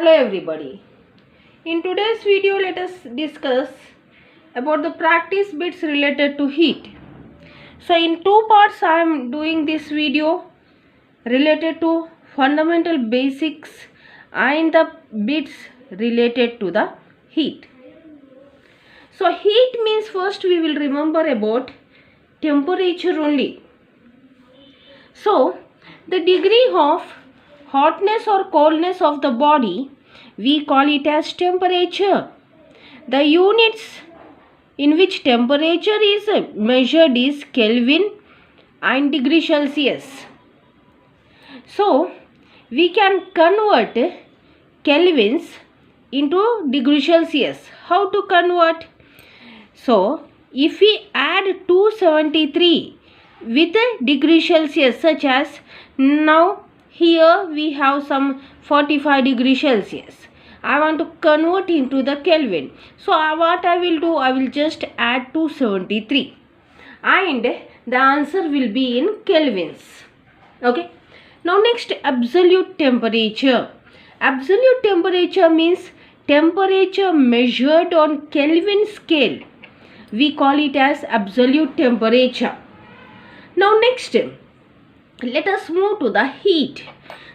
Hello everybody. In today's video let us discuss about the practice bits related to heat. So in two parts I am doing this video related to fundamental basics and the bits related to the heat. So heat means first we will remember about temperature only. So the degree of hotness or coldness of the body, we call it as temperature. The units in which temperature is measured is Kelvin and degree Celsius. So we can convert Kelvins into degree Celsius. How to convert? So if we add 273 with a degree Celsius, such as now here we have some 45 degrees Celsius. I want to convert into the Kelvin. So what I will do, I will just add 273 and the answer will be in Kelvins. Okay. Now next, absolute temperature. Absolute temperature means temperature measured on Kelvin scale. We call it as absolute temperature. Now next, let us move to the heat.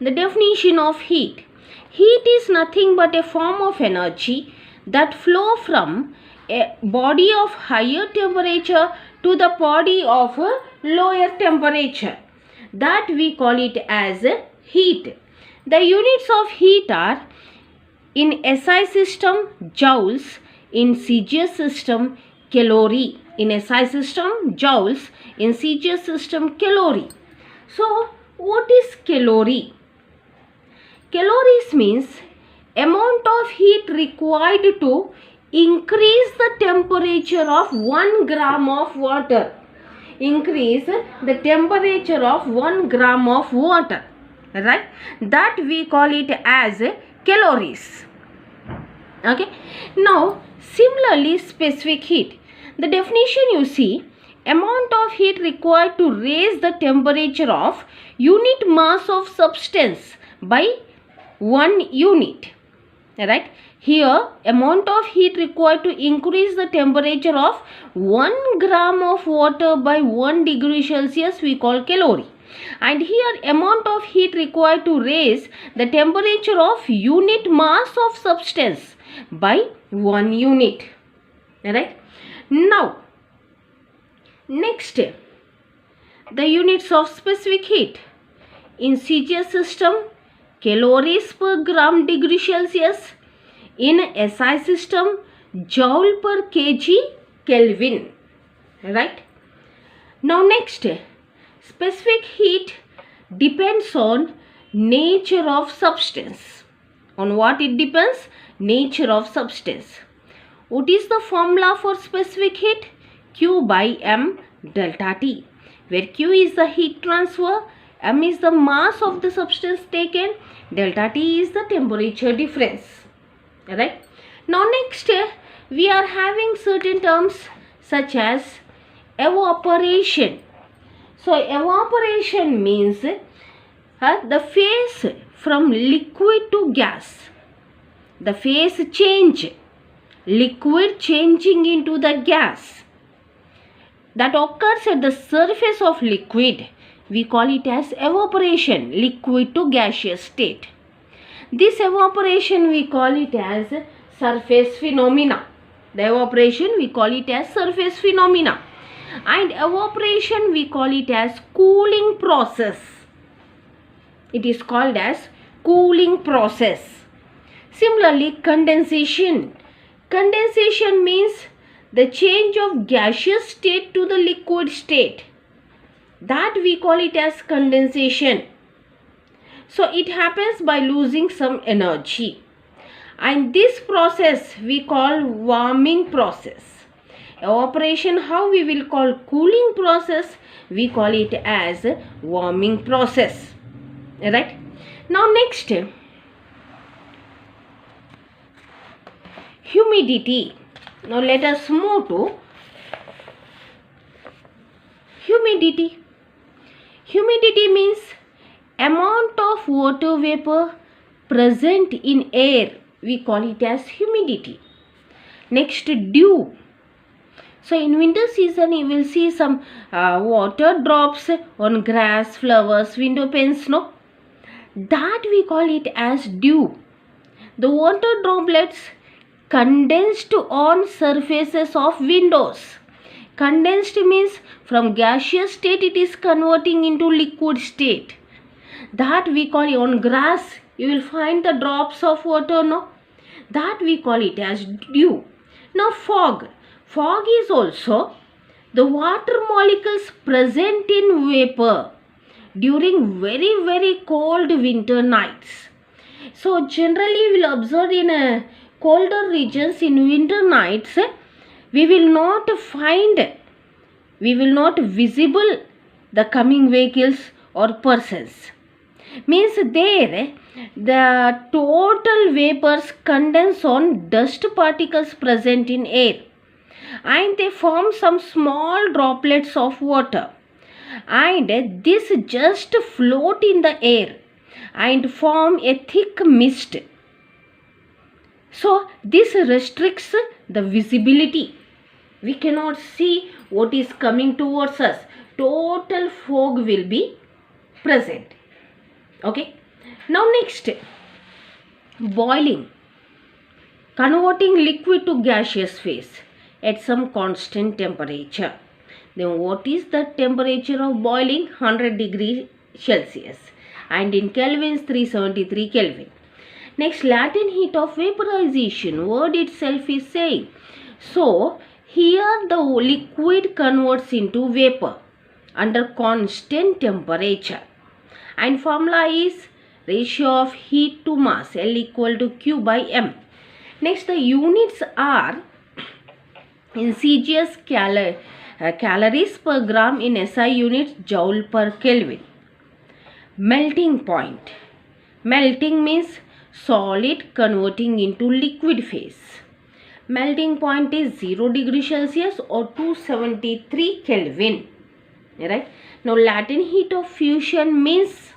The definition of heat. Heat is nothing but a form of energy that flow from a body of higher temperature to the body of a lower temperature. That we call it as heat. The units of heat are in SI system joules, in CGS system calorie. In SI system joules, in CGS system calorie. So what is calorie? Calories means amount of heat required to increase the temperature of 1 gram of water. Increase the temperature of 1 gram of water. Right? That we call it as calories. Okay. Now similarly specific heat. The definition you see, amount of heat required to raise the temperature of unit mass of substance by 1 unit. Right? Here amount of heat required to increase the temperature of 1 gram of water by 1 degree Celsius we call calorie. And here amount of heat required to raise the temperature of unit mass of substance by 1 unit. Right? Now next, the units of specific heat. In CGS system, calories per gram degree Celsius. In SI system, joule per kg Kelvin. Right? Now next, specific heat depends on nature of substance. On what it depends? Nature of substance. What is the formula for specific heat? Q by M delta T, where Q is the heat transfer, M is the mass of the substance taken, delta T is the temperature difference. Right? Now next, we are having certain terms such as evaporation. So evaporation means the phase from liquid to gas. The phase change. Liquid changing into the gas. That occurs at the surface of liquid. We call it as evaporation. Liquid to gaseous state. This evaporation we call it as surface phenomena. The evaporation we call it as surface phenomena. And evaporation we call it as cooling process. It is called as cooling process. Similarly, condensation. Condensation means the change of gaseous state to the liquid state. That we call it as condensation. So it happens by losing some energy. And this process we call warming process. Evaporation, how we will call cooling process? We call it as warming process. Right? Now next, humidity. Now let us move to humidity. Humidity means amount of water vapor present in air, we call it as humidity. Next, dew. So in winter season you will see some water drops on grass, flowers, window panes, no? That we call it as dew. The water droplets condensed on surfaces of windows. Condensed means from gaseous state it is converting into liquid state. That we call it on grass. You will find the drops of water, no? That we call it as dew. Now fog. Fog is also the water molecules present in vapor during very cold winter nights. So generally we will observe in colder regions in winter nights, we will not visible the coming vehicles or persons. Means there the total vapors condense on dust particles present in air, and they form some small droplets of water, and this just float in the air and form a thick mist. So this restricts the visibility. We cannot see what is coming towards us. Total fog will be present. Okay. Now next, boiling. Converting liquid to gaseous phase at some constant temperature. Then what is the temperature of boiling? 100 degrees Celsius. And in Kelvin, 373 Kelvin. Next, latent heat of vaporization. Word itself is saying. So, here the liquid converts into vapor under constant temperature. And formula is ratio of heat to mass, L equal to Q by M. Next, the units are in CGS calories per gram, in SI units joule per Kelvin. Melting point. Melting means solid converting into liquid phase. Melting point is 0 degree Celsius or 273 Kelvin. Right? Now latent heat of fusion means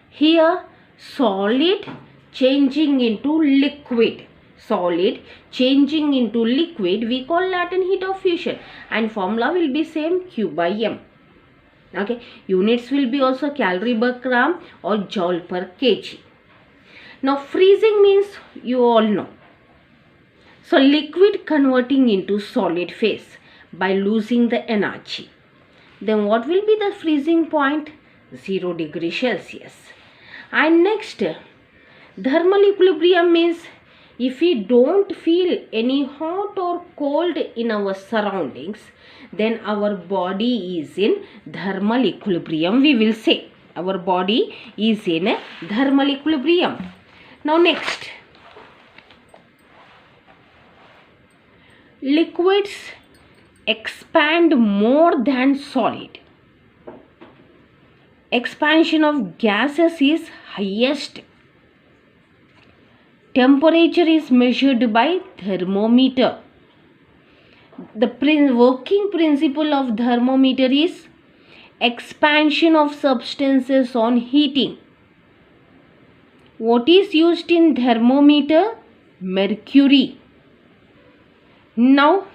here solid changing into liquid. Solid changing into liquid we call latent heat of fusion, and formula will be same, Q by M. Okay, units will be also calorie per gram or joule per kg. Now freezing means you all know. So liquid converting into solid phase by losing the energy. Then what will be the freezing point? 0 degree Celsius. And next, thermal equilibrium means if we don't feel any hot or cold in our surroundings, then our body is in thermal equilibrium, we will say. Our body is in thermal equilibrium. Now next, liquids expand more than solid. Expansion of gases is highest. Temperature is measured by thermometer. The working principle of thermometer is expansion of substances on heating. What is used in thermometer? Mercury. Now,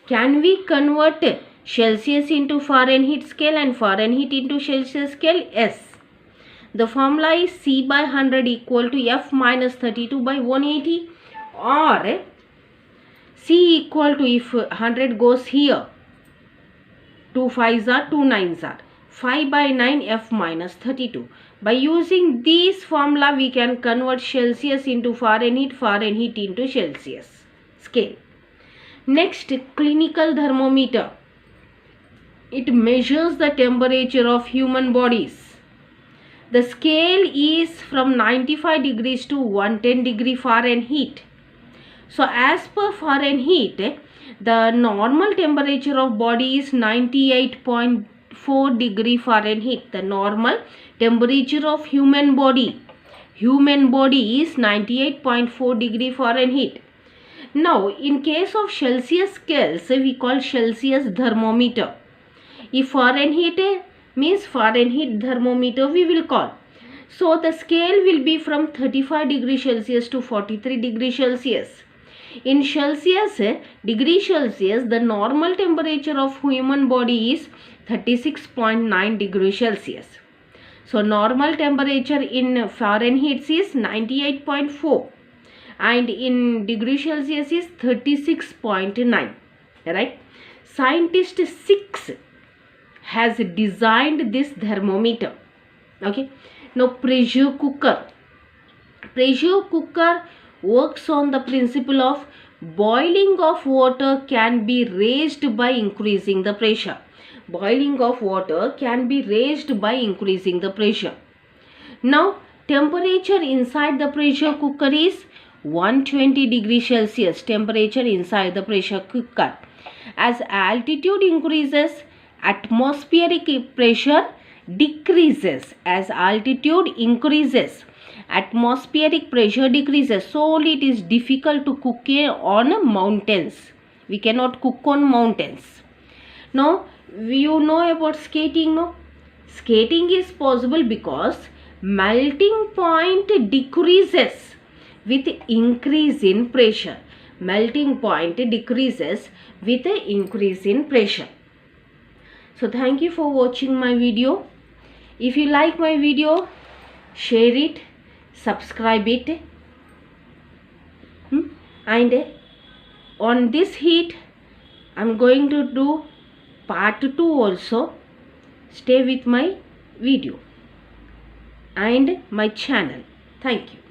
can we convert Celsius into Fahrenheit scale and Fahrenheit into Celsius scale? Yes. The formula is C by 100 equal to F minus 32 by 180, or C equal to, if 100 goes here, 2 5s are 2 9s are 5 by 9 F minus 32. By using this formula we can convert Celsius into Fahrenheit, Fahrenheit into Celsius scale. Next, clinical thermometer. It measures the temperature of human bodies. The scale is from 95 degrees to 110 degree Fahrenheit. So as per Fahrenheit, the normal temperature of body is 98.4 degree Fahrenheit. The normal temperature of human body is 98.4 degree Fahrenheit. Now in case of Celsius scales, we call Celsius thermometer. If Fahrenheit means Fahrenheit thermometer we will call. So the scale will be from 35 degrees Celsius to 43 degrees Celsius. In Celsius, degree Celsius, the normal temperature of human body is 36.9 degrees Celsius. So normal temperature in Fahrenheit is 98.4 and in degree Celsius is 36.9. Right? Scientist 6 has designed this thermometer. Okay. Now pressure cooker. Pressure cooker works on the principle of boiling of water can be raised by increasing the pressure. Boiling of water can be raised by increasing the pressure. Now temperature inside the pressure cooker is 120 degrees Celsius. Temperature inside the pressure cooker. As altitude increases, atmospheric pressure decreases. As altitude increases, atmospheric pressure decreases. So it is difficult to cook on mountains. We cannot cook on mountains. Now you know about skating, no? Skating is possible because melting point decreases with increase in pressure. Melting point decreases with increase in pressure. So thank you for watching my video. If you like my video, share it, subscribe it, and on this heat I'm going to do part 2 also. Stay with my video and my channel. Thank you.